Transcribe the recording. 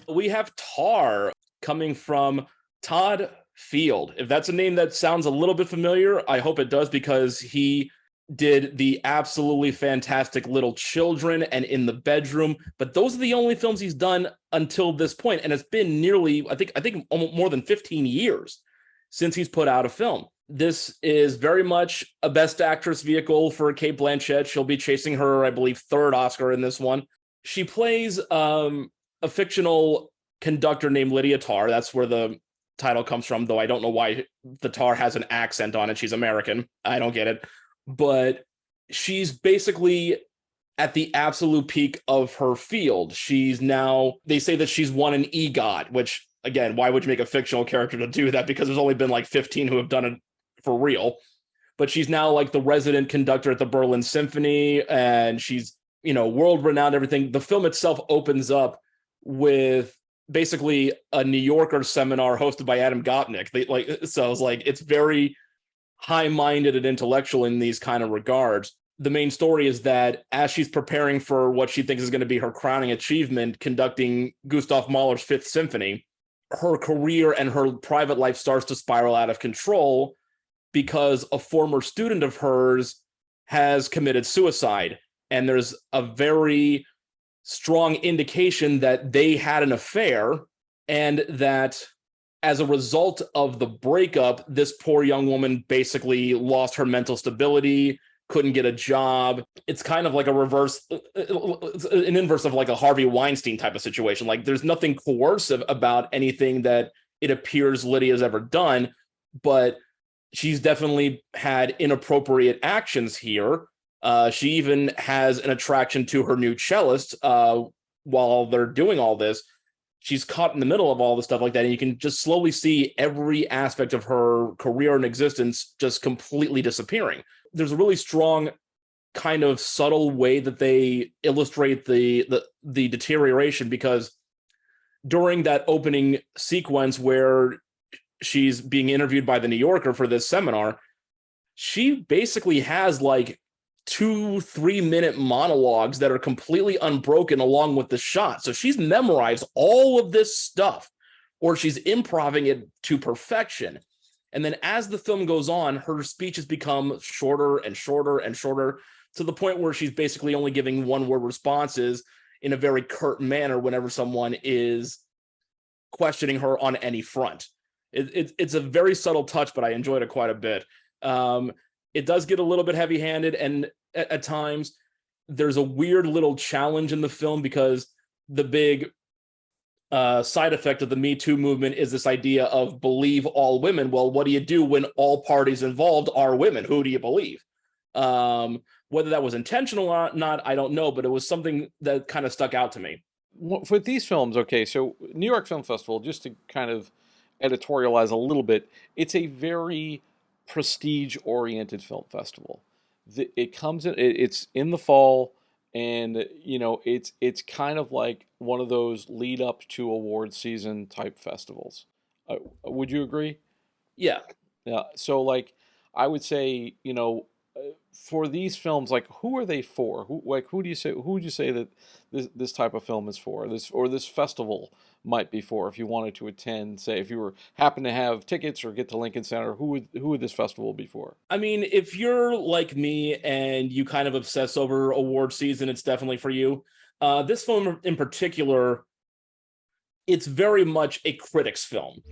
We have Tar coming from Todd Field. If that's a name that sounds a little bit familiar, I hope it does, because he did the absolutely fantastic Little Children and In the Bedroom, but those are the only films he's done until this point, and it's been nearly, I think almost more than 15 years since he's put out a film. This is very much a Best Actress vehicle for Cate Blanchett. She'll be chasing her, I believe, third Oscar in this one. She plays a fictional conductor named Lydia Tarr. That's where the title comes from, though I don't know why the Tar has an accent on it. She's American. I don't get it. But she's basically at the absolute peak of her field. She's now, they say that she's won an EGOT, which, again, why would you make a fictional character to do that? Because there's only been like 15 who have done it for real. But she's now like the resident conductor at the Berlin Symphony, and she's, world renowned, everything. The film itself opens up with basically a New Yorker seminar hosted by Adam Gopnik. So it's like, it's very high-minded and intellectual in these kind of regards. The main story is that as she's preparing for what she thinks is going to be her crowning achievement, conducting Gustav Mahler's Fifth Symphony, her career and her private life starts to spiral out of control because a former student of hers has committed suicide. And there's a very strong indication that they had an affair, and that as a result of the breakup, this poor young woman basically lost her mental stability, couldn't get a job. It's kind of like an inverse of like a Harvey Weinstein type of situation. Like, there's nothing coercive about anything that it appears Lydia's ever done, but she's definitely had inappropriate actions here. She even has an attraction to her new cellist while they're doing all this. She's caught in the middle of all the stuff like that, and you can just slowly see every aspect of her career and existence just completely disappearing. There's a really strong kind of subtle way that they illustrate the deterioration, because during that opening sequence where she's being interviewed by the New Yorker for this seminar, she basically has like 2-3 minute monologues that are completely unbroken along with the shot. So she's memorized all of this stuff, or she's improvising it to perfection. And then as the film goes on, her speeches become shorter and shorter and shorter, to the point where she's basically only giving one-word responses in a very curt manner whenever someone is questioning her on any front. It's a very subtle touch, but I enjoyed it quite a bit. It does get a little bit heavy-handed, and at times there's a weird little challenge in the film, because the big side effect of the Me Too movement is this idea of believe all women. Well, what do you do when all parties involved are women? Who do you believe? Whether that was intentional or not, I don't know, but it was something that kind of stuck out to me. For these films, okay, so New York Film Festival, just to kind of editorialize a little bit, it's a very prestige-oriented film festival. It comes in, it's in the fall, and it's kind of like one of those lead up to award season type festivals. Would you agree? Yeah. Yeah. So like, I would say, for these films, like, who are they for? Who do you say? Who would you say that this type of film is for? This festival might be for, if you wanted to attend. Say, if you were happen to have tickets or get to Lincoln Center, who would this festival be for? I mean, if you're like me and you kind of obsess over award season, it's definitely for you. This film in particular, it's very much a critic's film.